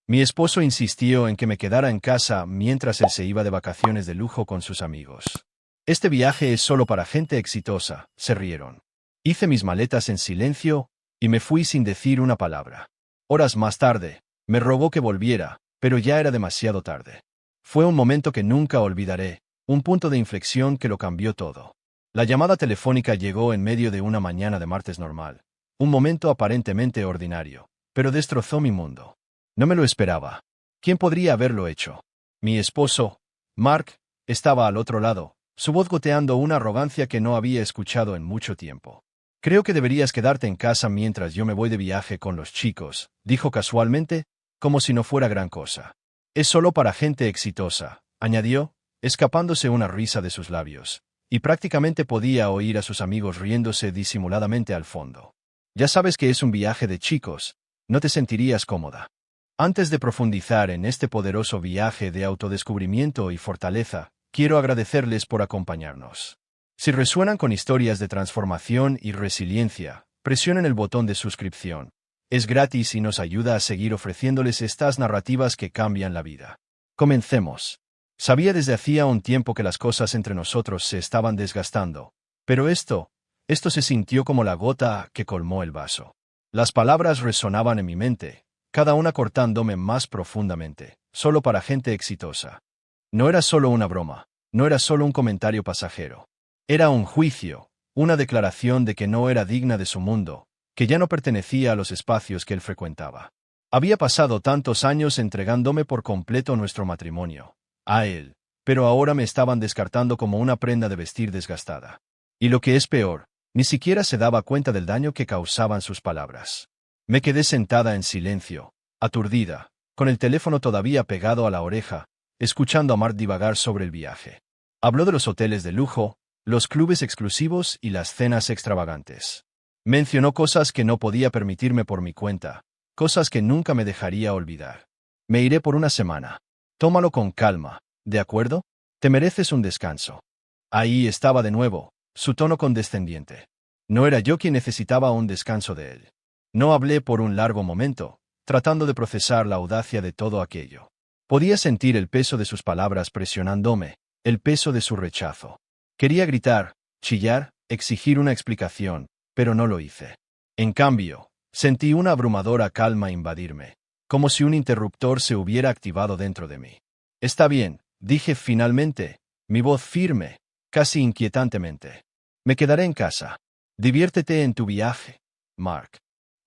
Mi esposo insistió en que me quedara en casa mientras él se iba de vacaciones de lujo con sus amigos. Este viaje es solo para gente exitosa, se rieron. Hice mis maletas en silencio y me fui sin decir una palabra. Horas más tarde, me rogó que volviera, pero ya era demasiado tarde. Fue un momento que nunca olvidaré, un punto de inflexión que lo cambió todo. La llamada telefónica llegó en medio de una mañana de martes normal. Un momento aparentemente ordinario, pero destrozó mi mundo. No me lo esperaba. ¿Quién podría haberlo hecho? Mi esposo, Mark, estaba al otro lado, su voz goteando una arrogancia que no había escuchado en mucho tiempo. Creo que deberías quedarte en casa mientras yo me voy de viaje con los chicos, dijo casualmente, como si no fuera gran cosa. Es solo para gente exitosa, añadió, escapándose una risa de sus labios, y prácticamente podía oír a sus amigos riéndose disimuladamente al fondo. Ya sabes que es un viaje de chicos, no te sentirías cómoda. Antes de profundizar en este poderoso viaje de autodescubrimiento y fortaleza, quiero agradecerles por acompañarnos. Si resuenan con historias de transformación y resiliencia, presionen el botón de suscripción. Es gratis y nos ayuda a seguir ofreciéndoles estas narrativas que cambian la vida. Comencemos. Sabía desde hacía un tiempo que las cosas entre nosotros se estaban desgastando, pero esto se sintió como la gota que colmó el vaso. Las palabras resonaban en mi mente, cada una cortándome más profundamente, solo para gente exitosa. No era solo una broma, no era solo un comentario pasajero. Era un juicio, una declaración de que no era digna de su mundo, que ya no pertenecía a los espacios que él frecuentaba. Había pasado tantos años entregándome por completo nuestro matrimonio, a él, pero ahora me estaban descartando como una prenda de vestir desgastada. Y lo que es peor, ni siquiera se daba cuenta del daño que causaban sus palabras. Me quedé sentada en silencio, aturdida, con el teléfono todavía pegado a la oreja, escuchando a Mark divagar sobre el viaje. Habló de los hoteles de lujo, los clubes exclusivos y las cenas extravagantes. Mencionó cosas que no podía permitirme por mi cuenta, cosas que nunca me dejaría olvidar. Me iré por una semana. Tómalo con calma, ¿de acuerdo? Te mereces un descanso. Ahí estaba de nuevo, su tono condescendiente. No era yo quien necesitaba un descanso de él. No hablé por un largo momento, tratando de procesar la audacia de todo aquello. Podía sentir el peso de sus palabras presionándome, el peso de su rechazo. Quería gritar, chillar, exigir una explicación, pero no lo hice. En cambio, sentí una abrumadora calma invadirme, como si un interruptor se hubiera activado dentro de mí. Está bien, dije finalmente, mi voz firme, casi inquietantemente. Me quedaré en casa. Diviértete en tu viaje, Mark.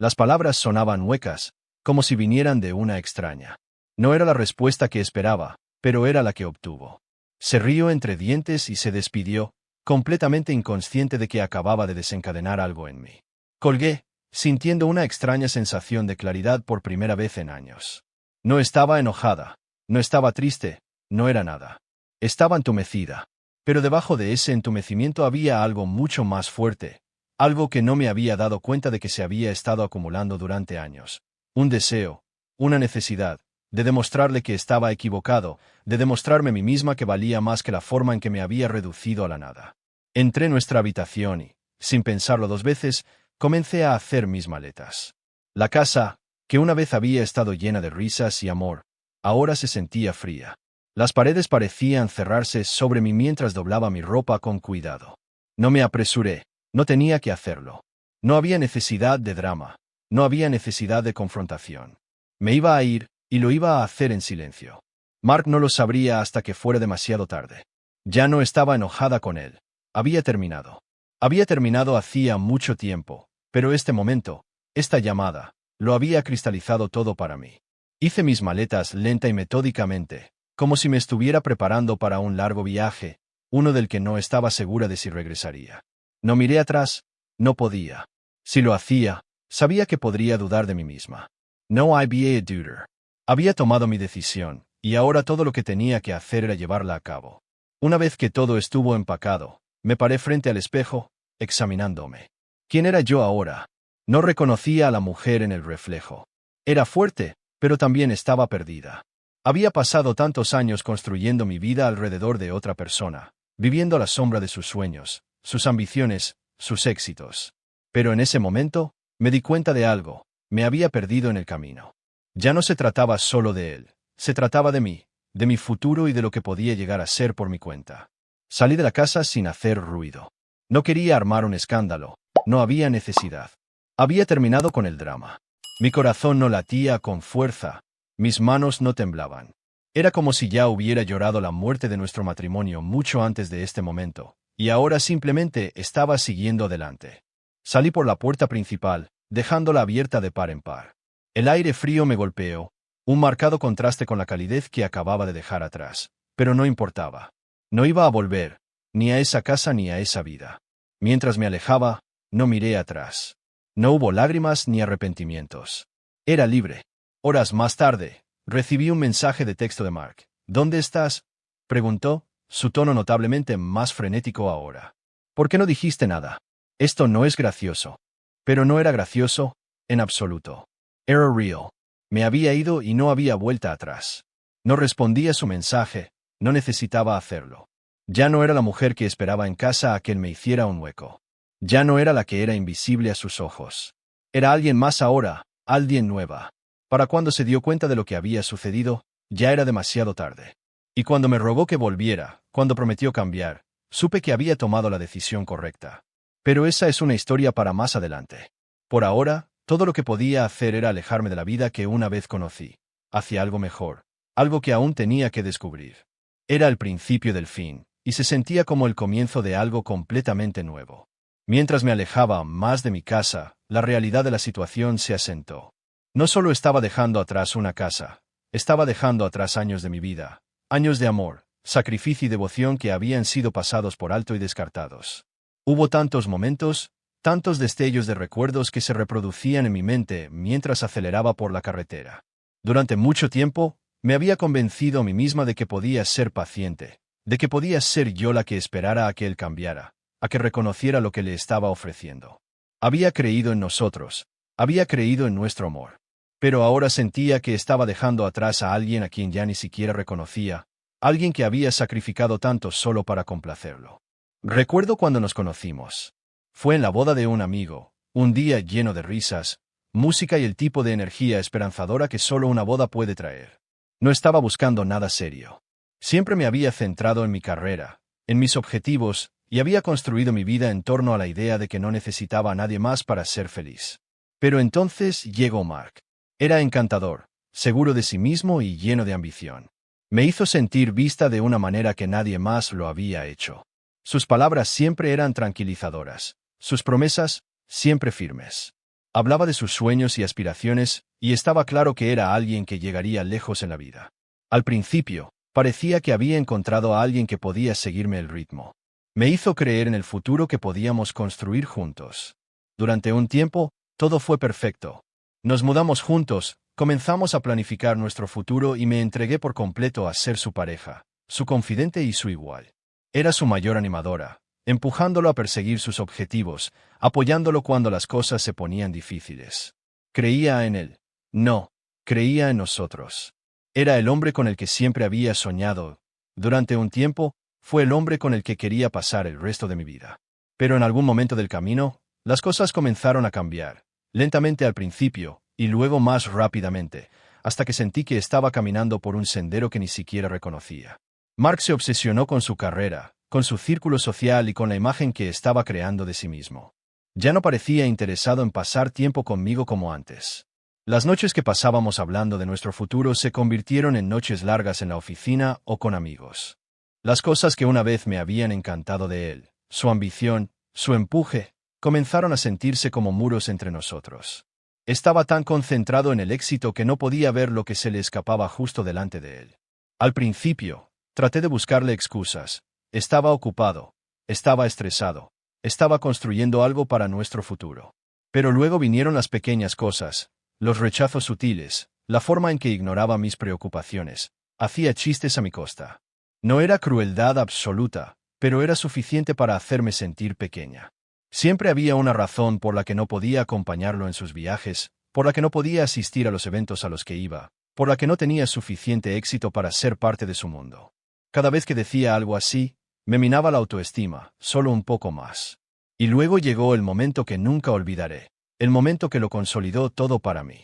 Las palabras sonaban huecas, como si vinieran de una extraña. No era la respuesta que esperaba, pero era la que obtuvo. Se rió entre dientes y se despidió, completamente inconsciente de que acababa de desencadenar algo en mí. Colgué, sintiendo una extraña sensación de claridad por primera vez en años. No estaba enojada, no estaba triste, no era nada. Estaba entumecida, pero debajo de ese entumecimiento había algo mucho más fuerte, algo que no me había dado cuenta de que se había estado acumulando durante años. Un deseo, una necesidad, de demostrarle que estaba equivocado, de demostrarme a mí misma que valía más que la forma en que me había reducido a la nada. Entré en nuestra habitación y, sin pensarlo dos veces, comencé a hacer mis maletas. La casa, que una vez había estado llena de risas y amor, ahora se sentía fría. Las paredes parecían cerrarse sobre mí mientras doblaba mi ropa con cuidado. No me apresuré, no tenía que hacerlo. No había necesidad de drama, no había necesidad de confrontación. Me iba a ir, y lo iba a hacer en silencio. Mark no lo sabría hasta que fuera demasiado tarde. Ya no estaba enojada con él. Había terminado. Había terminado hacía mucho tiempo, pero este momento, esta llamada, lo había cristalizado todo para mí. Hice mis maletas lenta y metódicamente, como si me estuviera preparando para un largo viaje, uno del que no estaba segura de si regresaría. No miré atrás, no podía. Si lo hacía, sabía que podría dudar de mí misma. No había duda. Había tomado mi decisión, y ahora todo lo que tenía que hacer era llevarla a cabo. Una vez que todo estuvo empacado, me paré frente al espejo, examinándome. ¿Quién era yo ahora? No reconocía a la mujer en el reflejo. Era fuerte, pero también estaba perdida. Había pasado tantos años construyendo mi vida alrededor de otra persona, viviendo a la sombra de sus sueños, sus ambiciones, sus éxitos. Pero en ese momento, me di cuenta de algo, me había perdido en el camino. Ya no se trataba solo de él, se trataba de mí, de mi futuro y de lo que podía llegar a ser por mi cuenta. Salí de la casa sin hacer ruido. No quería armar un escándalo, no había necesidad. Había terminado con el drama. Mi corazón no latía con fuerza, mis manos no temblaban. Era como si ya hubiera llorado la muerte de nuestro matrimonio mucho antes de este momento, y ahora simplemente estaba siguiendo adelante. Salí por la puerta principal, dejándola abierta de par en par. El aire frío me golpeó, un marcado contraste con la calidez que acababa de dejar atrás, pero no importaba. No iba a volver, ni a esa casa ni a esa vida. Mientras me alejaba, no miré atrás. No hubo lágrimas ni arrepentimientos. Era libre. Horas más tarde, recibí un mensaje de texto de Mark. ¿Dónde estás?, preguntó, su tono notablemente más frenético ahora. ¿Por qué no dijiste nada? Esto no es gracioso. Pero no era gracioso, en absoluto. Era real. Me había ido y no había vuelta atrás. No respondí a su mensaje, no necesitaba hacerlo. Ya no era la mujer que esperaba en casa a que él me hiciera un hueco. Ya no era la que era invisible a sus ojos. Era alguien más ahora, alguien nueva. Para cuando se dio cuenta de lo que había sucedido, ya era demasiado tarde. Y cuando me rogó que volviera, cuando prometió cambiar, supe que había tomado la decisión correcta. Pero esa es una historia para más adelante. Por ahora, todo lo que podía hacer era alejarme de la vida que una vez conocí, hacia algo mejor, algo que aún tenía que descubrir. Era el principio del fin, y se sentía como el comienzo de algo completamente nuevo. Mientras me alejaba más de mi casa, la realidad de la situación se asentó. No solo estaba dejando atrás una casa, estaba dejando atrás años de mi vida, años de amor, sacrificio y devoción que habían sido pasados por alto y descartados. Hubo tantos momentos, tantos destellos de recuerdos que se reproducían en mi mente mientras aceleraba por la carretera. Durante mucho tiempo, me había convencido a mí misma de que podía ser paciente, de que podía ser yo la que esperara a que él cambiara, a que reconociera lo que le estaba ofreciendo. Había creído en nosotros, había creído en nuestro amor. Pero ahora sentía que estaba dejando atrás a alguien a quien ya ni siquiera reconocía, alguien que había sacrificado tanto solo para complacerlo. Recuerdo cuando nos conocimos. Fue en la boda de un amigo, un día lleno de risas, música y el tipo de energía esperanzadora que solo una boda puede traer. No estaba buscando nada serio. Siempre me había centrado en mi carrera, en mis objetivos, y había construido mi vida en torno a la idea de que no necesitaba a nadie más para ser feliz. Pero entonces llegó Mark. Era encantador, seguro de sí mismo y lleno de ambición. Me hizo sentir vista de una manera que nadie más lo había hecho. Sus palabras siempre eran tranquilizadoras, sus promesas siempre firmes. Hablaba de sus sueños y aspiraciones, y estaba claro que era alguien que llegaría lejos en la vida. Al principio, parecía que había encontrado a alguien que podía seguirme el ritmo. Me hizo creer en el futuro que podíamos construir juntos. Durante un tiempo, todo fue perfecto. Nos mudamos juntos, comenzamos a planificar nuestro futuro y me entregué por completo a ser su pareja, su confidente y su igual. Era su mayor animadora, empujándolo a perseguir sus objetivos, apoyándolo cuando las cosas se ponían difíciles. Creía en él. No, creía en nosotros. Era el hombre con el que siempre había soñado. Durante un tiempo, fue el hombre con el que quería pasar el resto de mi vida. Pero en algún momento del camino, las cosas comenzaron a cambiar, lentamente al principio, y luego más rápidamente, hasta que sentí que estaba caminando por un sendero que ni siquiera reconocía. Mark se obsesionó con su carrera, con su círculo social y con la imagen que estaba creando de sí mismo. Ya no parecía interesado en pasar tiempo conmigo como antes. Las noches que pasábamos hablando de nuestro futuro se convirtieron en noches largas en la oficina o con amigos. Las cosas que una vez me habían encantado de él, su ambición, su empuje, comenzaron a sentirse como muros entre nosotros. Estaba tan concentrado en el éxito que no podía ver lo que se le escapaba justo delante de él. Al principio, traté de buscarle excusas. Estaba ocupado, estaba estresado, estaba construyendo algo para nuestro futuro. Pero luego vinieron las pequeñas cosas, los rechazos sutiles, la forma en que ignoraba mis preocupaciones, hacía chistes a mi costa. No era crueldad absoluta, pero era suficiente para hacerme sentir pequeña. Siempre había una razón por la que no podía acompañarlo en sus viajes, por la que no podía asistir a los eventos a los que iba, por la que no tenía suficiente éxito para ser parte de su mundo. Cada vez que decía algo así, me minaba la autoestima, solo un poco más. Y luego llegó el momento que nunca olvidaré, el momento que lo consolidó todo para mí.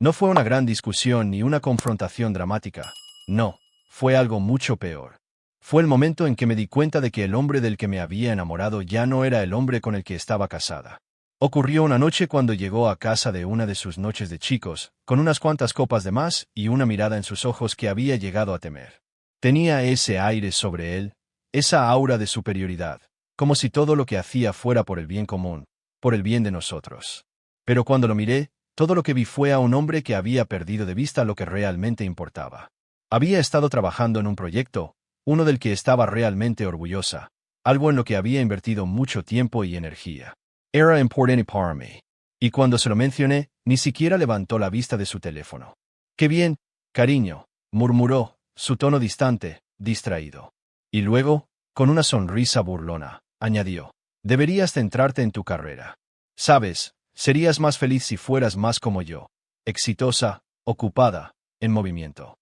No fue una gran discusión ni una confrontación dramática. No, fue algo mucho peor. Fue el momento en que me di cuenta de que el hombre del que me había enamorado ya no era el hombre con el que estaba casada. Ocurrió una noche cuando llegó a casa de una de sus noches de chicos, con unas cuantas copas de más y una mirada en sus ojos que había llegado a temer. Tenía ese aire sobre él, esa aura de superioridad, como si todo lo que hacía fuera por el bien común, por el bien de nosotros. Pero cuando lo miré, todo lo que vi fue a un hombre que había perdido de vista lo que realmente importaba. Había estado trabajando en un proyecto, uno del que estaba realmente orgullosa, algo en lo que había invertido mucho tiempo y energía. Era importante para mí. Y cuando se lo mencioné, ni siquiera levantó la vista de su teléfono. «Qué bien, cariño», murmuró, su tono distante, distraído. Y luego, con una sonrisa burlona, añadió, «Deberías centrarte en tu carrera. Sabes, serías más feliz si fueras más como yo, exitosa, ocupada, en movimiento».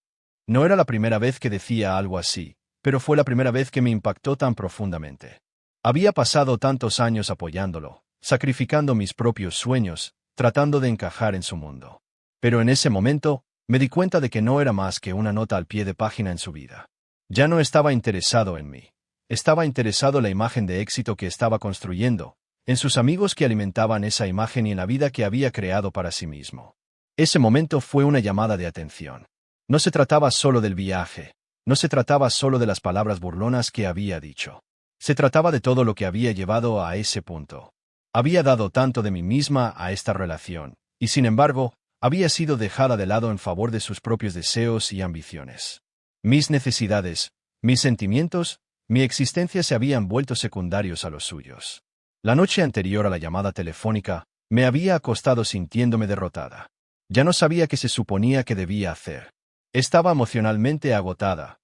No era la primera vez que decía algo así, pero fue la primera vez que me impactó tan profundamente. Había pasado tantos años apoyándolo, sacrificando mis propios sueños, tratando de encajar en su mundo. Pero en ese momento, me di cuenta de que no era más que una nota al pie de página en su vida. Ya no estaba interesado en mí. Estaba interesado en la imagen de éxito que estaba construyendo, en sus amigos que alimentaban esa imagen y en la vida que había creado para sí mismo. Ese momento fue una llamada de atención. No se trataba solo del viaje, no se trataba solo de las palabras burlonas que había dicho. Se trataba de todo lo que había llevado a ese punto. Había dado tanto de mí misma a esta relación, y sin embargo, había sido dejada de lado en favor de sus propios deseos y ambiciones. Mis necesidades, mis sentimientos, mi existencia se habían vuelto secundarios a los suyos. La noche anterior a la llamada telefónica, me había acostado sintiéndome derrotada. Ya no sabía qué se suponía que debía hacer. Estaba emocionalmente agotada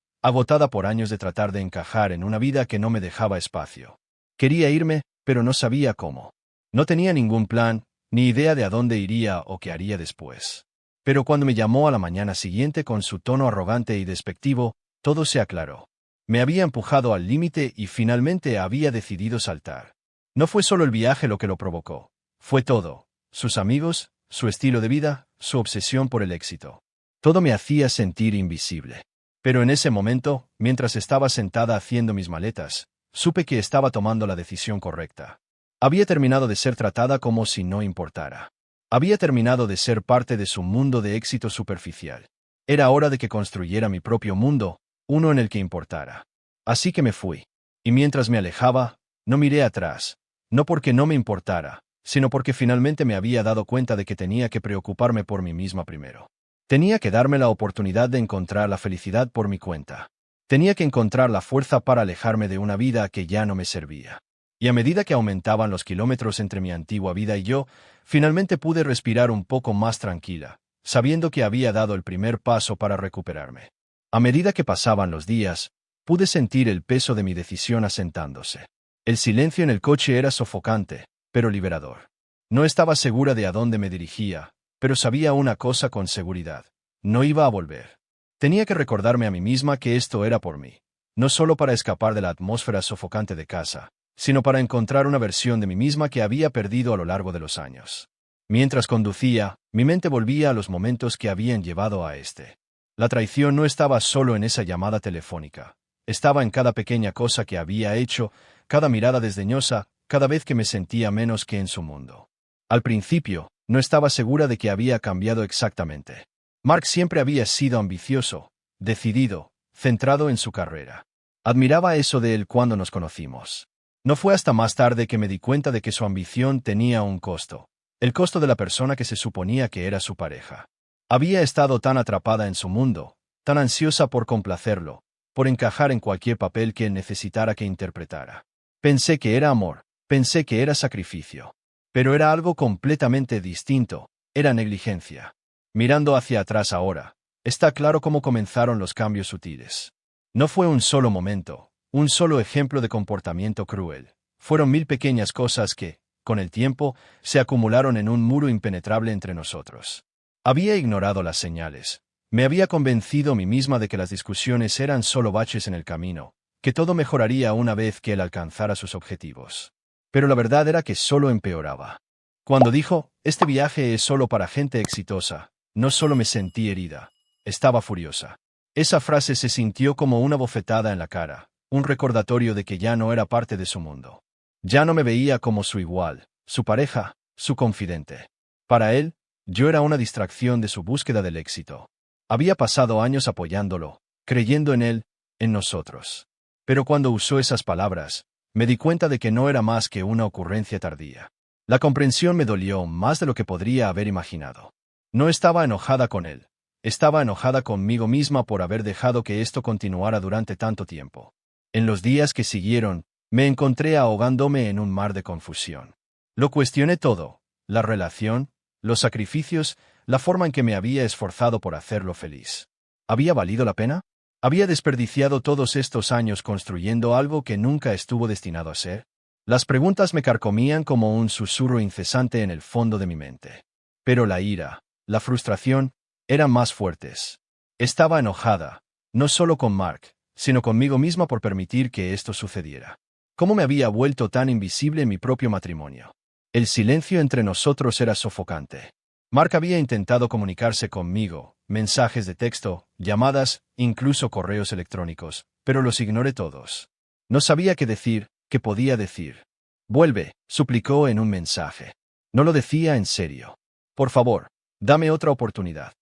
por años de tratar de encajar en una vida que no me dejaba espacio. Quería irme, pero no sabía cómo. No tenía ningún plan, ni idea de a dónde iría o qué haría después. Pero cuando me llamó a la mañana siguiente con su tono arrogante y despectivo, todo se aclaró. Me había empujado al límite y finalmente había decidido saltar. No fue solo el viaje lo que lo provocó. Fue todo. Sus amigos, su estilo de vida, su obsesión por el éxito. Todo me hacía sentir invisible. Pero en ese momento, mientras estaba sentada haciendo mis maletas, supe que estaba tomando la decisión correcta. Había terminado de ser tratada como si no importara. Había terminado de ser parte de su mundo de éxito superficial. Era hora de que construyera mi propio mundo, uno en el que importara. Así que me fui. Y mientras me alejaba, no miré atrás, no porque no me importara, sino porque finalmente me había dado cuenta de que tenía que preocuparme por mí misma primero. Tenía que darme la oportunidad de encontrar la felicidad por mi cuenta. Tenía que encontrar la fuerza para alejarme de una vida que ya no me servía. Y a medida que aumentaban los kilómetros entre mi antigua vida y yo, finalmente pude respirar un poco más tranquila, sabiendo que había dado el primer paso para recuperarme. A medida que pasaban los días, pude sentir el peso de mi decisión asentándose. El silencio en el coche era sofocante, pero liberador. No estaba segura de a dónde me dirigía, pero sabía una cosa con seguridad. No iba a volver. Tenía que recordarme a mí misma que esto era por mí. No solo para escapar de la atmósfera sofocante de casa, sino para encontrar una versión de mí misma que había perdido a lo largo de los años. Mientras conducía, mi mente volvía a los momentos que habían llevado a este. La traición no estaba solo en esa llamada telefónica. Estaba en cada pequeña cosa que había hecho, cada mirada desdeñosa, cada vez que me sentía menos que en su mundo. Al principio, no estaba segura de que había cambiado exactamente. Mark siempre había sido ambicioso, decidido, centrado en su carrera. Admiraba eso de él cuando nos conocimos. No fue hasta más tarde que me di cuenta de que su ambición tenía un costo. El costo de la persona que se suponía que era su pareja. Había estado tan atrapada en su mundo, tan ansiosa por complacerlo, por encajar en cualquier papel que él necesitara que interpretara. Pensé que era amor, pensé que era sacrificio. Pero era algo completamente distinto, era negligencia. Mirando hacia atrás ahora, está claro cómo comenzaron los cambios sutiles. No fue un solo momento, un solo ejemplo de comportamiento cruel. Fueron 1000 pequeñas cosas que, con el tiempo, se acumularon en un muro impenetrable entre nosotros. Había ignorado las señales. Me había convencido a mí misma de que las discusiones eran solo baches en el camino, que todo mejoraría una vez que él alcanzara sus objetivos. Pero la verdad era que solo empeoraba. Cuando dijo, este viaje es solo para gente exitosa, no solo me sentí herida, estaba furiosa. Esa frase se sintió como una bofetada en la cara, un recordatorio de que ya no era parte de su mundo. Ya no me veía como su igual, su pareja, su confidente. Para él, yo era una distracción de su búsqueda del éxito. Había pasado años apoyándolo, creyendo en él, en nosotros. Pero cuando usó esas palabras, me di cuenta de que no era más que una ocurrencia tardía. La comprensión me dolió más de lo que podría haber imaginado. No estaba enojada con él. Estaba enojada conmigo misma por haber dejado que esto continuara durante tanto tiempo. En los días que siguieron, me encontré ahogándome en un mar de confusión. Lo cuestioné todo, la relación, los sacrificios, la forma en que me había esforzado por hacerlo feliz. ¿Había valido la pena? ¿Había desperdiciado todos estos años construyendo algo que nunca estuvo destinado a ser? Las preguntas me carcomían como un susurro incesante en el fondo de mi mente. Pero la ira, la frustración, eran más fuertes. Estaba enojada, no solo con Mark, sino conmigo misma por permitir que esto sucediera. ¿Cómo me había vuelto tan invisible en mi propio matrimonio? El silencio entre nosotros era sofocante. Mark había intentado comunicarse conmigo, mensajes de texto, llamadas, incluso correos electrónicos, pero los ignoré todos. No sabía qué decir, qué podía decir. Vuelve, suplicó en un mensaje. No lo decía en serio. Por favor, dame otra oportunidad.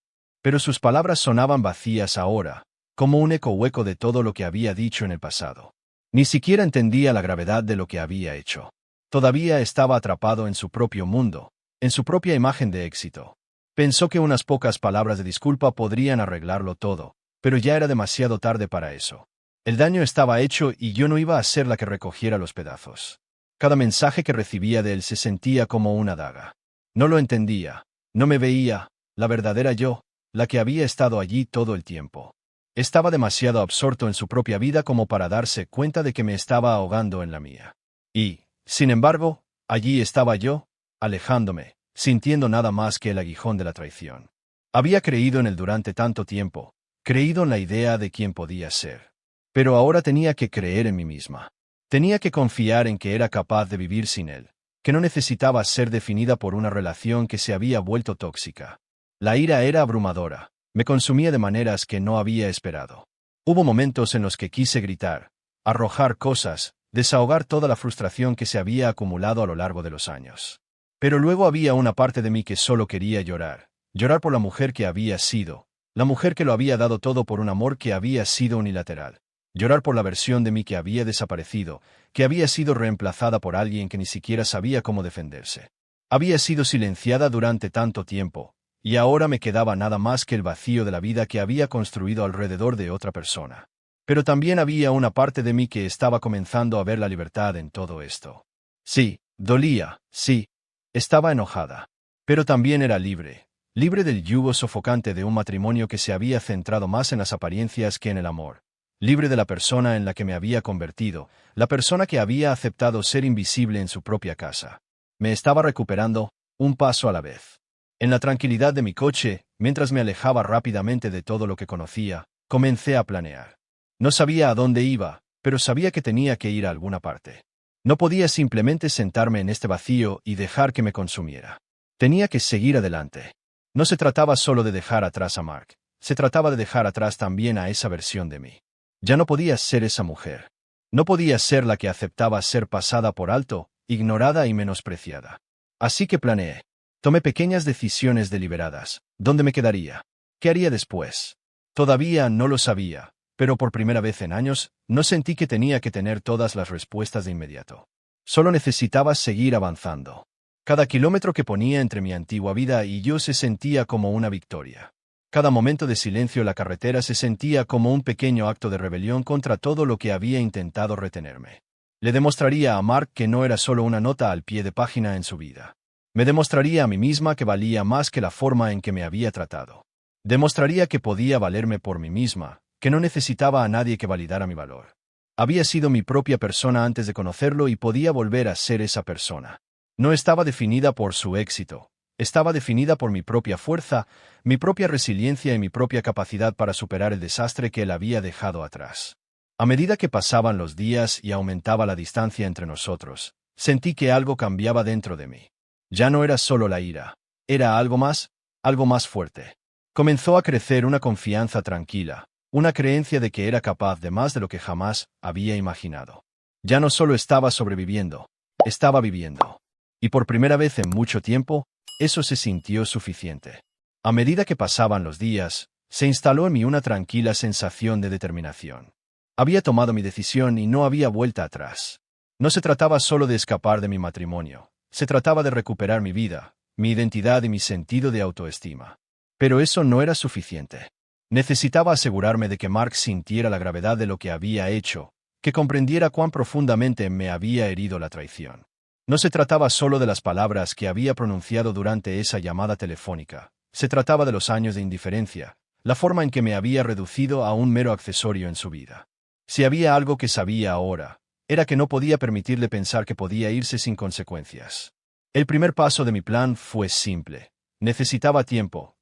Pero sus palabras sonaban vacías ahora, como un eco hueco de todo lo que había dicho en el pasado. Ni siquiera entendía la gravedad de lo que había hecho. Todavía estaba atrapado en su propio mundo, en su propia imagen de éxito. Pensó que unas pocas palabras de disculpa podrían arreglarlo todo, pero ya era demasiado tarde para eso. El daño estaba hecho y yo no iba a ser la que recogiera los pedazos. Cada mensaje que recibía de él se sentía como una daga. No lo entendía, no me veía, la verdadera yo, la que había estado allí todo el tiempo. Estaba demasiado absorto en su propia vida como para darse cuenta de que me estaba ahogando en la mía. Y, sin embargo, allí estaba yo, alejándome, sintiendo nada más que el aguijón de la traición. Había creído en él durante tanto tiempo, creído en la idea de quién podía ser. Pero ahora tenía que creer en mí misma. Tenía que confiar en que era capaz de vivir sin él, que no necesitaba ser definida por una relación que se había vuelto tóxica. La ira era abrumadora, me consumía de maneras que no había esperado. Hubo momentos en los que quise gritar, arrojar cosas, desahogar toda la frustración que se había acumulado a lo largo de los años. Pero luego había una parte de mí que solo quería llorar, llorar por la mujer que había sido, la mujer que lo había dado todo por un amor que había sido unilateral. Llorar por la versión de mí que había desaparecido, que había sido reemplazada por alguien que ni siquiera sabía cómo defenderse. Había sido silenciada durante tanto tiempo, y ahora me quedaba nada más que el vacío de la vida que había construido alrededor de otra persona. Pero también había una parte de mí que estaba comenzando a ver la libertad en todo esto. Sí, dolía, sí, estaba enojada. Pero también era libre, libre del yugo sofocante de un matrimonio que se había centrado más en las apariencias que en el amor. Libre de la persona en la que me había convertido, la persona que había aceptado ser invisible en su propia casa. Me estaba recuperando, un paso a la vez. En la tranquilidad de mi coche, mientras me alejaba rápidamente de todo lo que conocía, comencé a planear. No sabía a dónde iba, pero sabía que tenía que ir a alguna parte. No podía simplemente sentarme en este vacío y dejar que me consumiera. Tenía que seguir adelante. No se trataba solo de dejar atrás a Mark, se trataba de dejar atrás también a esa versión de mí. Ya no podía ser esa mujer. No podía ser la que aceptaba ser pasada por alto, ignorada y menospreciada. Así que planeé. Tomé pequeñas decisiones deliberadas. ¿Dónde me quedaría? ¿Qué haría después? Todavía no lo sabía, pero por primera vez en años, no sentí que tenía que tener todas las respuestas de inmediato. Solo necesitaba seguir avanzando. Cada kilómetro que ponía entre mi antigua vida y yo se sentía como una victoria. Cada momento de silencio en la carretera se sentía como un pequeño acto de rebelión contra todo lo que había intentado retenerme. Le demostraría a Mark que no era solo una nota al pie de página en su vida. Me demostraría a mí misma que valía más que la forma en que me había tratado. Demostraría que podía valerme por mí misma, que no necesitaba a nadie que validara mi valor. Había sido mi propia persona antes de conocerlo y podía volver a ser esa persona. No estaba definida por su éxito. Estaba definida por mi propia fuerza, mi propia resiliencia y mi propia capacidad para superar el desastre que él había dejado atrás. A medida que pasaban los días y aumentaba la distancia entre nosotros, sentí que algo cambiaba dentro de mí. Ya no era solo la ira, era algo más fuerte. Comenzó a crecer una confianza tranquila, una creencia de que era capaz de más de lo que jamás había imaginado. Ya no solo estaba sobreviviendo, estaba viviendo. Y por primera vez en mucho tiempo, eso se sintió suficiente. A medida que pasaban los días, se instaló en mí una tranquila sensación de determinación. Había tomado mi decisión y no había vuelta atrás. No se trataba solo de escapar de mi matrimonio, se trataba de recuperar mi vida, mi identidad y mi sentido de autoestima. Pero eso no era suficiente. Necesitaba asegurarme de que Mark sintiera la gravedad de lo que había hecho, que comprendiera cuán profundamente me había herido la traición. No se trataba solo de las palabras que había pronunciado durante esa llamada telefónica, se trataba de los años de indiferencia, la forma en que me había reducido a un mero accesorio en su vida. Si había algo que sabía ahora, era que no podía permitirle pensar que podía irse sin consecuencias. El primer paso de mi plan fue simple. Necesitaba tiempo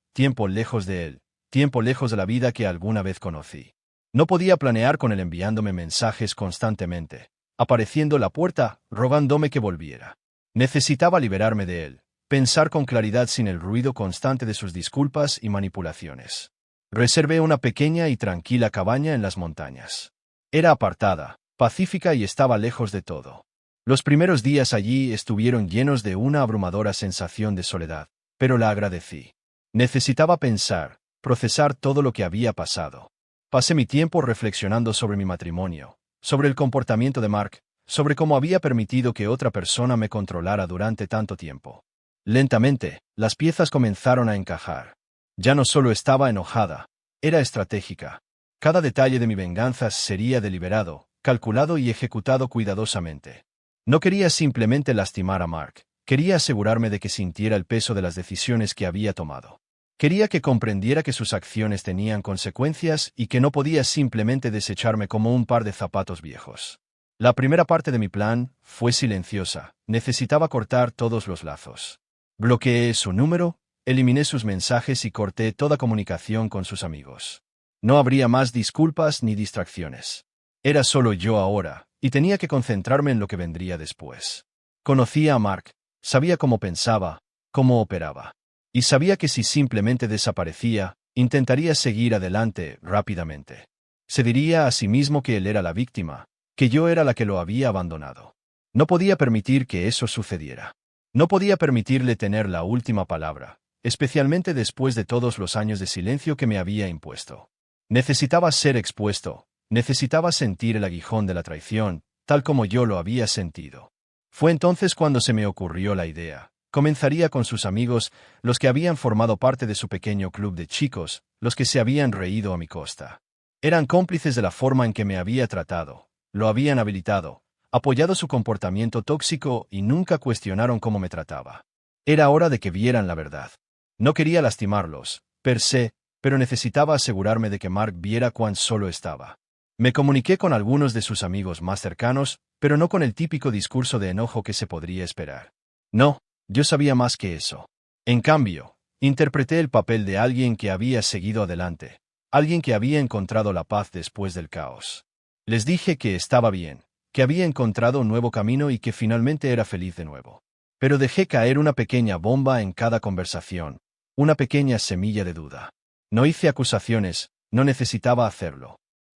lejos de él, tiempo lejos de la vida que alguna vez conocí. No podía planear con él enviándome mensajes constantemente, apareciendo en la puerta, rogándome que volviera. Necesitaba liberarme de él, pensar con claridad sin el ruido constante de sus disculpas y manipulaciones. Reservé una pequeña y tranquila cabaña en las montañas. Era apartada, pacífica y estaba lejos de todo. Los primeros días allí estuvieron llenos de una abrumadora sensación de soledad, pero la agradecí. Necesitaba pensar, procesar todo lo que había pasado. Pasé mi tiempo reflexionando sobre mi matrimonio, sobre el comportamiento de Mark, sobre cómo había permitido que otra persona me controlara durante tanto tiempo. Lentamente, las piezas comenzaron a encajar. Ya no solo estaba enojada, era estratégica. Cada detalle de mi venganza sería deliberado, calculado y ejecutado cuidadosamente. No quería simplemente lastimar a Mark, quería asegurarme de que sintiera el peso de las decisiones que había tomado. Quería que comprendiera que sus acciones tenían consecuencias y que no podía simplemente desecharme como un par de zapatos viejos. La primera parte de mi plan fue silenciosa, necesitaba cortar todos los lazos. Bloqueé su número, eliminé sus mensajes y corté toda comunicación con sus amigos. No habría más disculpas ni distracciones. Era solo yo ahora, y tenía que concentrarme en lo que vendría después. Conocía a Mark, sabía cómo pensaba, cómo operaba. Y sabía que si simplemente desaparecía, intentaría seguir adelante rápidamente. Se diría a sí mismo que él era la víctima, que yo era la que lo había abandonado. No podía permitir que eso sucediera. No podía permitirle tener la última palabra, especialmente después de todos los años de silencio que me había impuesto. Necesitaba ser expuesto, necesitaba sentir el aguijón de la traición, tal como yo lo había sentido. Fue entonces cuando se me ocurrió la idea. Comenzaría con sus amigos, los que habían formado parte de su pequeño club de chicos, los que se habían reído a mi costa. Eran cómplices de la forma en que me había tratado, lo habían habilitado, apoyado su comportamiento tóxico y nunca cuestionaron cómo me trataba. Era hora de que vieran la verdad. No quería lastimarlos, per se, pero necesitaba asegurarme de que Mark viera cuán solo estaba. Me comuniqué con algunos de sus amigos más cercanos, pero no con el típico discurso de enojo que se podría esperar. No. Yo sabía más que eso. En cambio, interpreté el papel de alguien que había seguido adelante, alguien que había encontrado la paz después del caos. Les dije que estaba bien, que había encontrado un nuevo camino y que finalmente era feliz de nuevo. Pero dejé caer una pequeña bomba en cada conversación, una pequeña semilla de duda. No hice acusaciones, no necesitaba hacerlo.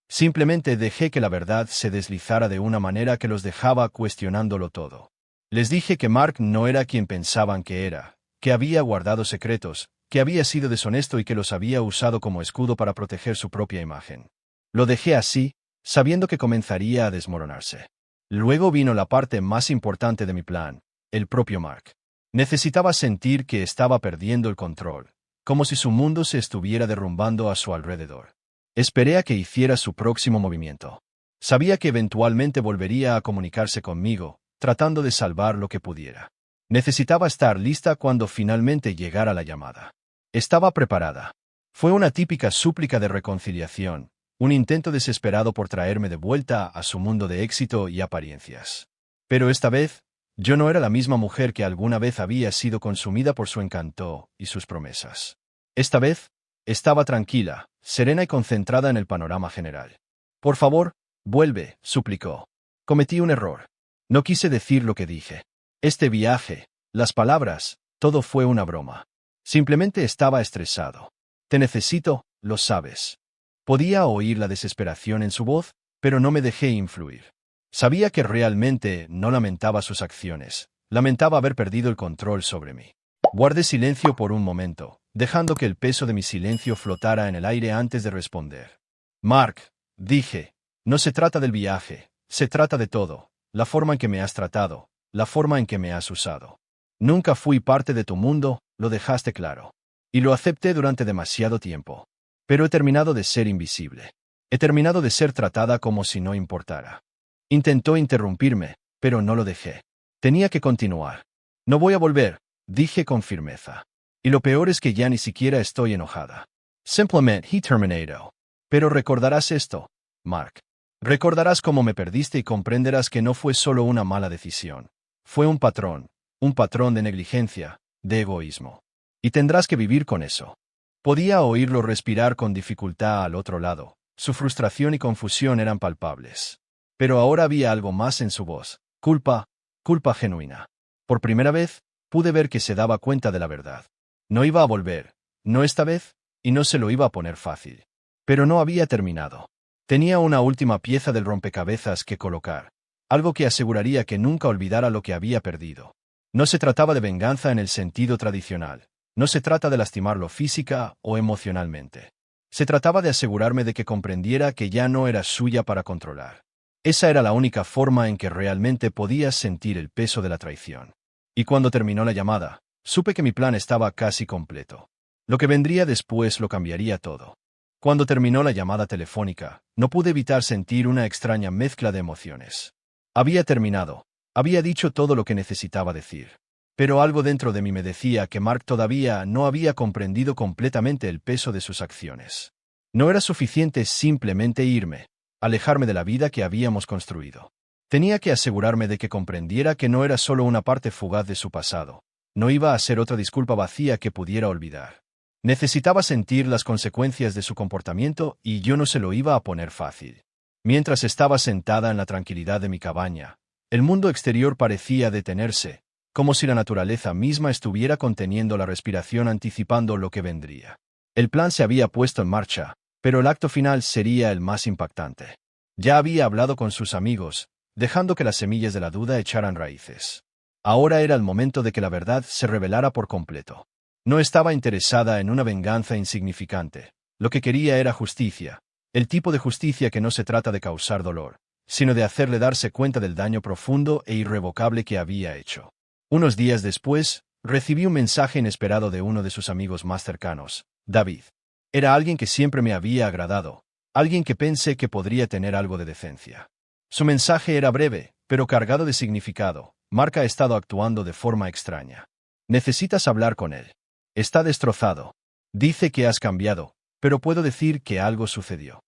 Simplemente dejé que la verdad se deslizara de una manera que los dejaba cuestionándolo todo. Les dije que Mark no era quien pensaban que era, que había guardado secretos, que había sido deshonesto y que los había usado como escudo para proteger su propia imagen. Lo dejé así, sabiendo que comenzaría a desmoronarse. Luego vino la parte más importante de mi plan, el propio Mark. Necesitaba sentir que estaba perdiendo el control, como si su mundo se estuviera derrumbando a su alrededor. Esperé a que hiciera su próximo movimiento. Sabía que eventualmente volvería a comunicarse conmigo, tratando de salvar lo que pudiera. Necesitaba estar lista cuando finalmente llegara la llamada. Estaba preparada. Fue una típica súplica de reconciliación, un intento desesperado por traerme de vuelta a su mundo de éxito y apariencias. Pero esta vez, yo no era la misma mujer que alguna vez había sido consumida por su encanto y sus promesas. Esta vez, estaba tranquila, serena y concentrada en el panorama general. Por favor, vuelve, suplicó. Cometí un error. No quise decir lo que dije. Este viaje, las palabras, todo fue una broma. Simplemente estaba estresado. Te necesito, lo sabes. Podía oír la desesperación en su voz, pero no me dejé influir. Sabía que realmente no lamentaba sus acciones, lamentaba haber perdido el control sobre mí. Guardé silencio por un momento, dejando que el peso de mi silencio flotara en el aire antes de responder. Mark, dije, no se trata del viaje, se trata de todo, la forma en que me has tratado, la forma en que me has usado. Nunca fui parte de tu mundo, lo dejaste claro. Y lo acepté durante demasiado tiempo. Pero he terminado de ser invisible. He terminado de ser tratada como si no importara. Intentó interrumpirme, pero no lo dejé. Tenía que continuar. No voy a volver, dije con firmeza. Y lo peor es que ya ni siquiera estoy enojada. Simplemente he terminado. Pero recordarás esto, Mark. Recordarás cómo me perdiste y comprenderás que no fue solo una mala decisión. Fue un patrón de negligencia, de egoísmo. Y tendrás que vivir con eso. Podía oírlo respirar con dificultad al otro lado. Su frustración y confusión eran palpables. Pero ahora había algo más en su voz. Culpa genuina. Por primera vez, pude ver que se daba cuenta de la verdad. No iba a volver, no esta vez, y no se lo iba a poner fácil. Pero no había terminado. Tenía una última pieza del rompecabezas que colocar. Algo que aseguraría que nunca olvidara lo que había perdido. No se trataba de venganza en el sentido tradicional. No se trata de lastimarlo física o emocionalmente. Se trataba de asegurarme de que comprendiera que ya no era suya para controlar. Esa era la única forma en que realmente podía sentir el peso de la traición. Y cuando terminó la llamada, supe que mi plan estaba casi completo. Lo que vendría después lo cambiaría todo. Cuando terminó la llamada telefónica, no pude evitar sentir una extraña mezcla de emociones. Había terminado. Había dicho todo lo que necesitaba decir. Pero algo dentro de mí me decía que Mark todavía no había comprendido completamente el peso de sus acciones. No era suficiente simplemente irme, alejarme de la vida que habíamos construido. Tenía que asegurarme de que comprendiera que no era solo una parte fugaz de su pasado. No iba a ser otra disculpa vacía que pudiera olvidar. Necesitaba sentir las consecuencias de su comportamiento y yo no se lo iba a poner fácil. Mientras estaba sentada en la tranquilidad de mi cabaña, el mundo exterior parecía detenerse, como si la naturaleza misma estuviera conteniendo la respiración anticipando lo que vendría. El plan se había puesto en marcha, pero el acto final sería el más impactante. Ya había hablado con sus amigos, dejando que las semillas de la duda echaran raíces. Ahora era el momento de que la verdad se revelara por completo. No estaba interesada en una venganza insignificante. Lo que quería era justicia, el tipo de justicia que no se trata de causar dolor, sino de hacerle darse cuenta del daño profundo e irrevocable que había hecho. Unos días después, recibí un mensaje inesperado de uno de sus amigos más cercanos, David. Era alguien que siempre me había agradado, alguien que pensé que podría tener algo de decencia. Su mensaje era breve, pero cargado de significado. Mark ha estado actuando de forma extraña. Necesitas hablar con él. Está destrozado. Dice que has cambiado, pero puedo decir que algo sucedió.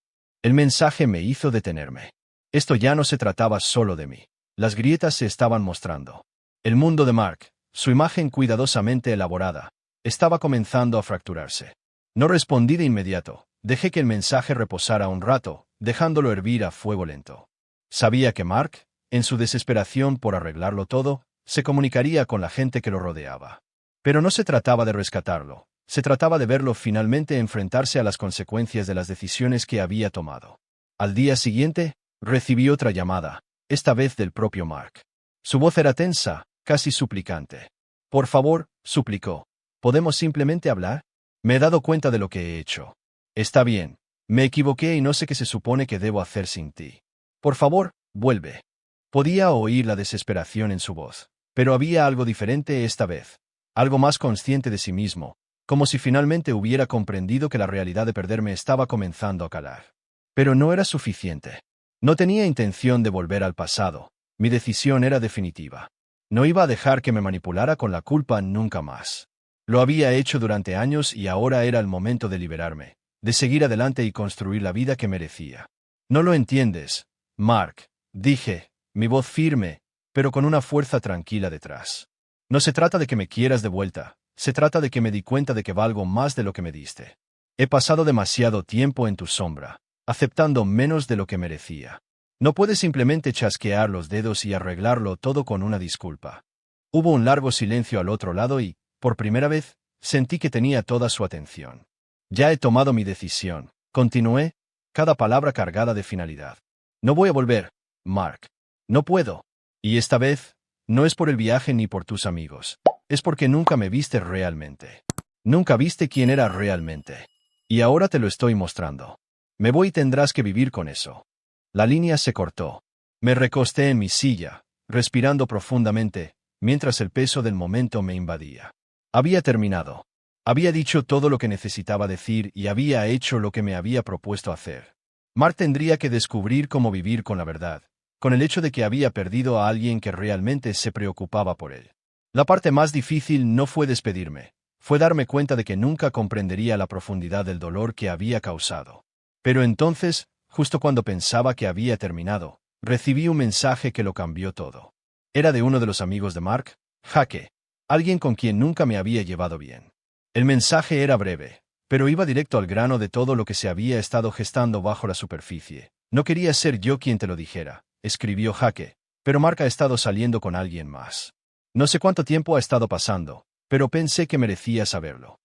El mensaje me hizo detenerme. Esto ya no se trataba solo de mí. Las grietas se estaban mostrando. El mundo de Mark, su imagen cuidadosamente elaborada, estaba comenzando a fracturarse. No respondí de inmediato, dejé que el mensaje reposara un rato, dejándolo hervir a fuego lento. Sabía que Mark, en su desesperación por arreglarlo todo, se comunicaría con la gente que lo rodeaba. Pero no se trataba de rescatarlo, se trataba de verlo finalmente enfrentarse a las consecuencias de las decisiones que había tomado. Al día siguiente, recibí otra llamada, esta vez del propio Mark. Su voz era tensa, casi suplicante. Por favor, suplicó. ¿Podemos simplemente hablar? Me he dado cuenta de lo que he hecho. Está bien. Me equivoqué y no sé qué se supone que debo hacer sin ti. Por favor, vuelve. Podía oír la desesperación en su voz, pero había algo diferente esta vez. Algo más consciente de sí mismo, como si finalmente hubiera comprendido que la realidad de perderme estaba comenzando a calar. Pero no era suficiente. No tenía intención de volver al pasado. Mi decisión era definitiva. No iba a dejar que me manipulara con la culpa nunca más. Lo había hecho durante años y ahora era el momento de liberarme, de seguir adelante y construir la vida que merecía. No lo entiendes, Mark, dije, mi voz firme, pero con una fuerza tranquila detrás. No se trata de que me quieras de vuelta, se trata de que me di cuenta de que valgo más de lo que me diste. He pasado demasiado tiempo en tu sombra, aceptando menos de lo que merecía. No puedes simplemente chasquear los dedos y arreglarlo todo con una disculpa. Hubo un largo silencio al otro lado y, por primera vez, sentí que tenía toda su atención. Ya he tomado mi decisión. Continué, cada palabra cargada de finalidad. No voy a volver, Mark. No puedo. Y esta vez, no es por el viaje ni por tus amigos. Es porque nunca me viste realmente. Nunca viste quién era realmente. Y ahora te lo estoy mostrando. Me voy y tendrás que vivir con eso. La línea se cortó. Me recosté en mi silla, respirando profundamente, mientras el peso del momento me invadía. Había terminado. Había dicho todo lo que necesitaba decir y había hecho lo que me había propuesto hacer. Mark tendría que descubrir cómo vivir con la verdad, con el hecho de que había perdido a alguien que realmente se preocupaba por él. La parte más difícil no fue despedirme, fue darme cuenta de que nunca comprendería la profundidad del dolor que había causado. Pero entonces, justo cuando pensaba que había terminado, recibí un mensaje que lo cambió todo. Era de uno de los amigos de Mark, Jake, alguien con quien nunca me había llevado bien. El mensaje era breve, pero iba directo al grano de todo lo que se había estado gestando bajo la superficie. No quería ser yo quien te lo dijera, escribió Jake, pero Mark ha estado saliendo con alguien más. No sé cuánto tiempo ha estado pasando, pero pensé que merecía saberlo.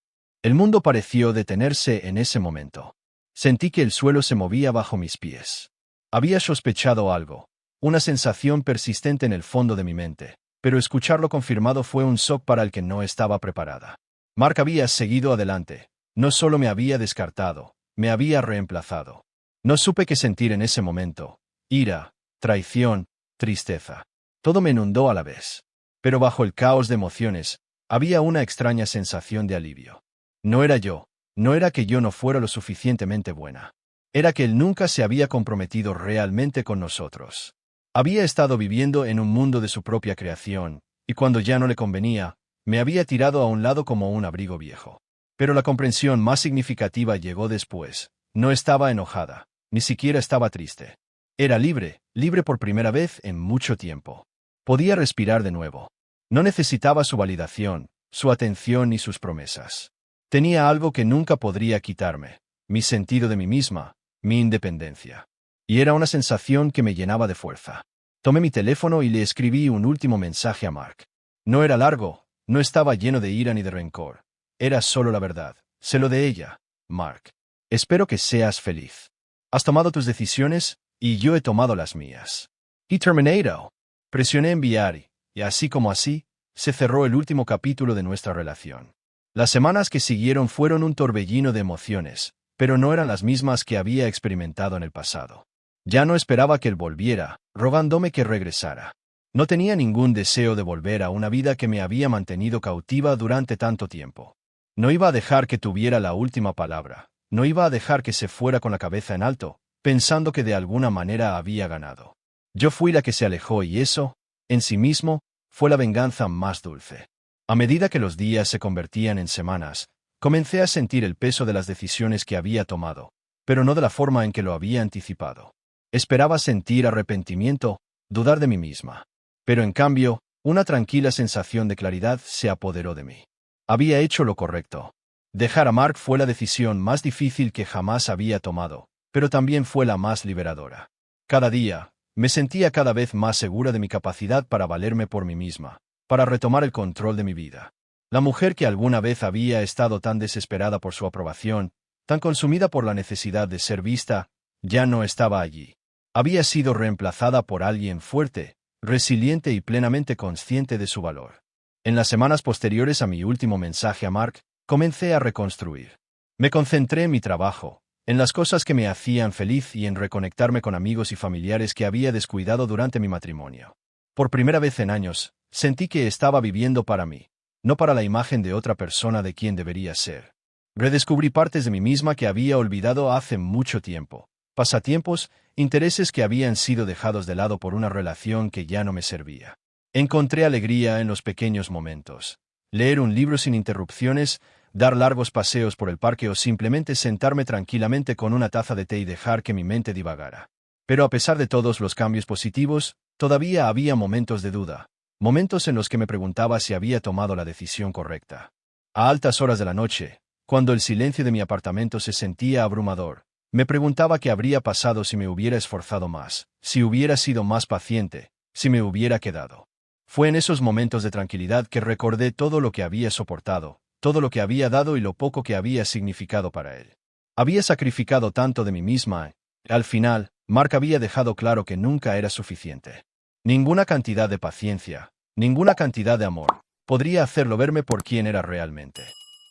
El mundo pareció detenerse en ese momento. Sentí que el suelo se movía bajo mis pies. Había sospechado algo, una sensación persistente en el fondo de mi mente, pero escucharlo confirmado fue un shock para el que no estaba preparada. Mark había seguido adelante, no solo me había descartado, me había reemplazado. No supe qué sentir en ese momento, ira, traición, tristeza. Todo me inundó a la vez. Pero bajo el caos de emociones, había una extraña sensación de alivio. No era yo, no era que yo no fuera lo suficientemente buena. Era que él nunca se había comprometido realmente con nosotros. Había estado viviendo en un mundo de su propia creación, y cuando ya no le convenía, me había tirado a un lado como un abrigo viejo. Pero la comprensión más significativa llegó después. No estaba enojada, ni siquiera estaba triste. Era libre, libre por primera vez en mucho tiempo. Podía respirar de nuevo. No necesitaba su validación, su atención ni sus promesas. Tenía algo que nunca podría quitarme, mi sentido de mí misma, mi independencia. Y era una sensación que me llenaba de fuerza. Tomé mi teléfono y le escribí un último mensaje a Mark. No era largo, no estaba lleno de ira ni de rencor. Era solo la verdad. Sé lo de ella, Mark. Espero que seas feliz. Has tomado tus decisiones, y yo he tomado las mías. Y terminado. Presioné enviar y así como así, se cerró el último capítulo de nuestra relación. Las semanas que siguieron fueron un torbellino de emociones, pero no eran las mismas que había experimentado en el pasado. Ya no esperaba que él volviera, rogándome que regresara. No tenía ningún deseo de volver a una vida que me había mantenido cautiva durante tanto tiempo. No iba a dejar que tuviera la última palabra, no iba a dejar que se fuera con la cabeza en alto, pensando que de alguna manera había ganado. Yo fui la que se alejó y eso, en sí mismo, fue la venganza más dulce. A medida que los días se convertían en semanas, comencé a sentir el peso de las decisiones que había tomado, pero no de la forma en que lo había anticipado. Esperaba sentir arrepentimiento, dudar de mí misma. Pero en cambio, una tranquila sensación de claridad se apoderó de mí. Había hecho lo correcto. Dejar a Mark fue la decisión más difícil que jamás había tomado, pero también fue la más liberadora. Cada día, me sentía cada vez más segura de mi capacidad para valerme por mí misma, para retomar el control de mi vida. La mujer que alguna vez había estado tan desesperada por su aprobación, tan consumida por la necesidad de ser vista, ya no estaba allí. Había sido reemplazada por alguien fuerte, resiliente y plenamente consciente de su valor. En las semanas posteriores a mi último mensaje a Mark, comencé a reconstruir. Me concentré en mi trabajo, en las cosas que me hacían feliz y en reconectarme con amigos y familiares que había descuidado durante mi matrimonio. Por primera vez en años, sentí que estaba viviendo para mí, no para la imagen de otra persona de quien debería ser. Redescubrí partes de mí misma que había olvidado hace mucho tiempo, pasatiempos, intereses que habían sido dejados de lado por una relación que ya no me servía. Encontré alegría en los pequeños momentos. Leer un libro sin interrupciones, dar largos paseos por el parque o simplemente sentarme tranquilamente con una taza de té y dejar que mi mente divagara. Pero a pesar de todos los cambios positivos, todavía había momentos de duda, momentos en los que me preguntaba si había tomado la decisión correcta. A altas horas de la noche, cuando el silencio de mi apartamento se sentía abrumador, me preguntaba qué habría pasado si me hubiera esforzado más, si hubiera sido más paciente, si me hubiera quedado. Fue en esos momentos de tranquilidad que recordé todo lo que había soportado, todo lo que había dado y lo poco que había significado para él. Había sacrificado tanto de mí misma. Al final, Mark había dejado claro que nunca era suficiente. Ninguna cantidad de paciencia, ninguna cantidad de amor, podría hacerlo verme por quien era realmente.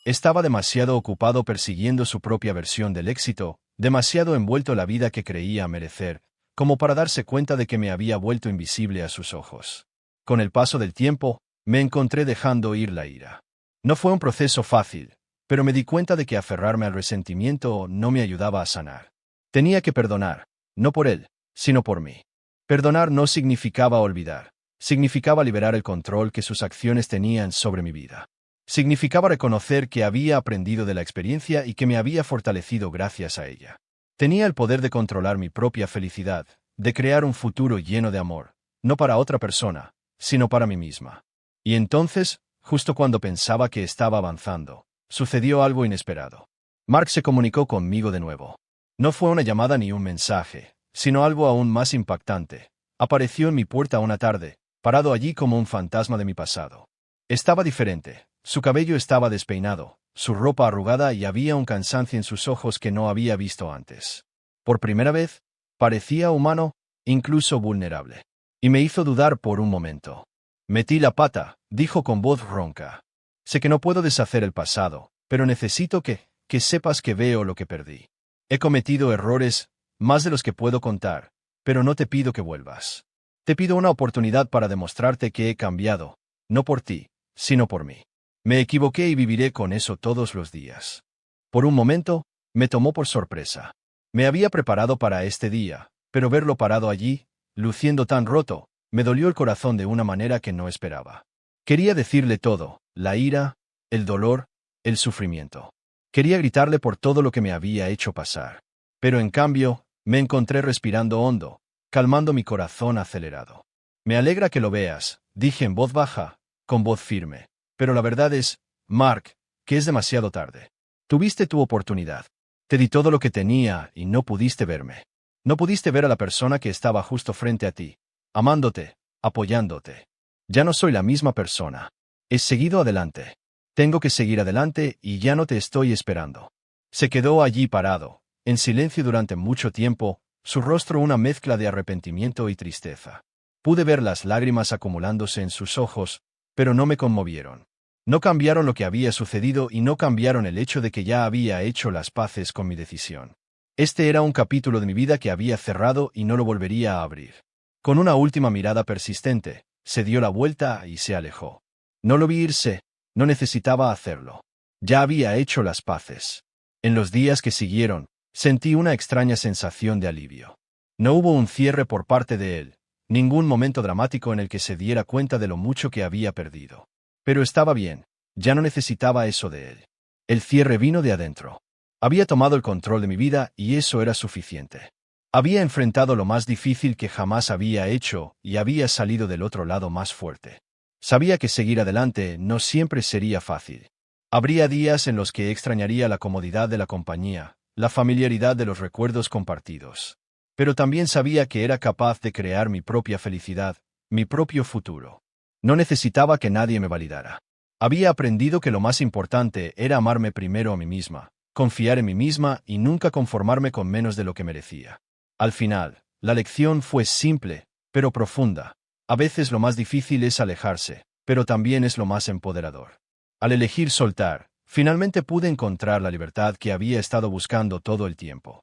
Estaba demasiado ocupado persiguiendo su propia versión del éxito, demasiado envuelto en la vida que creía merecer, como para darse cuenta de que me había vuelto invisible a sus ojos. Con el paso del tiempo, me encontré dejando ir la ira. No fue un proceso fácil, pero me di cuenta de que aferrarme al resentimiento no me ayudaba a sanar. Tenía que perdonar, no por él, sino por mí. Perdonar no significaba olvidar, significaba liberar el control que sus acciones tenían sobre mi vida. Significaba reconocer que había aprendido de la experiencia y que me había fortalecido gracias a ella. Tenía el poder de controlar mi propia felicidad, de crear un futuro lleno de amor, no para otra persona, sino para mí misma. Y entonces, justo cuando pensaba que estaba avanzando, sucedió algo inesperado. Mark se comunicó conmigo de nuevo. No fue una llamada ni un mensaje, sino algo aún más impactante. Apareció en mi puerta una tarde, parado allí como un fantasma de mi pasado. Estaba diferente, su cabello estaba despeinado, su ropa arrugada y había un cansancio en sus ojos que no había visto antes. Por primera vez, parecía humano, incluso vulnerable. Y me hizo dudar por un momento. Metí la pata, dijo con voz ronca. Sé que no puedo deshacer el pasado, pero necesito que sepas que veo lo que perdí. He cometido errores, más de los que puedo contar, pero no te pido que vuelvas. Te pido una oportunidad para demostrarte que he cambiado, no por ti, sino por mí. Me equivoqué y viviré con eso todos los días. Por un momento, me tomó por sorpresa. Me había preparado para este día, pero verlo parado allí, luciendo tan roto, me dolió el corazón de una manera que no esperaba. Quería decirle todo, la ira, el dolor, el sufrimiento. Quería gritarle por todo lo que me había hecho pasar. Pero en cambio, me encontré respirando hondo, calmando mi corazón acelerado. Me alegra que lo veas, dije en voz baja, con voz firme. Pero la verdad es, Mark, que es demasiado tarde. Tuviste tu oportunidad. Te di todo lo que tenía y no pudiste verme. No pudiste ver a la persona que estaba justo frente a ti, amándote, apoyándote. Ya no soy la misma persona. He seguido adelante. Tengo que seguir adelante y ya no te estoy esperando. Se quedó allí parado, en silencio durante mucho tiempo, su rostro una mezcla de arrepentimiento y tristeza. Pude ver las lágrimas acumulándose en sus ojos, pero no me conmovieron. No cambiaron lo que había sucedido y no cambiaron el hecho de que ya había hecho las paces con mi decisión. Este era un capítulo de mi vida que había cerrado y no lo volvería a abrir. Con una última mirada persistente, se dio la vuelta y se alejó. No lo vi irse, no necesitaba hacerlo. Ya había hecho las paces. En los días que siguieron, sentí una extraña sensación de alivio. No hubo un cierre por parte de él, ningún momento dramático en el que se diera cuenta de lo mucho que había perdido. Pero estaba bien, ya no necesitaba eso de él. El cierre vino de adentro. Había tomado el control de mi vida y eso era suficiente. Había enfrentado lo más difícil que jamás había hecho y había salido del otro lado más fuerte. Sabía que seguir adelante no siempre sería fácil. Habría días en los que extrañaría la comodidad de la compañía, la familiaridad de los recuerdos compartidos. Pero también sabía que era capaz de crear mi propia felicidad, mi propio futuro. No necesitaba que nadie me validara. Había aprendido que lo más importante era amarme primero a mí misma, confiar en mí misma y nunca conformarme con menos de lo que merecía. Al final, la lección fue simple, pero profunda. A veces lo más difícil es alejarse, pero también es lo más empoderador. Al elegir soltar, finalmente pude encontrar la libertad que había estado buscando todo el tiempo.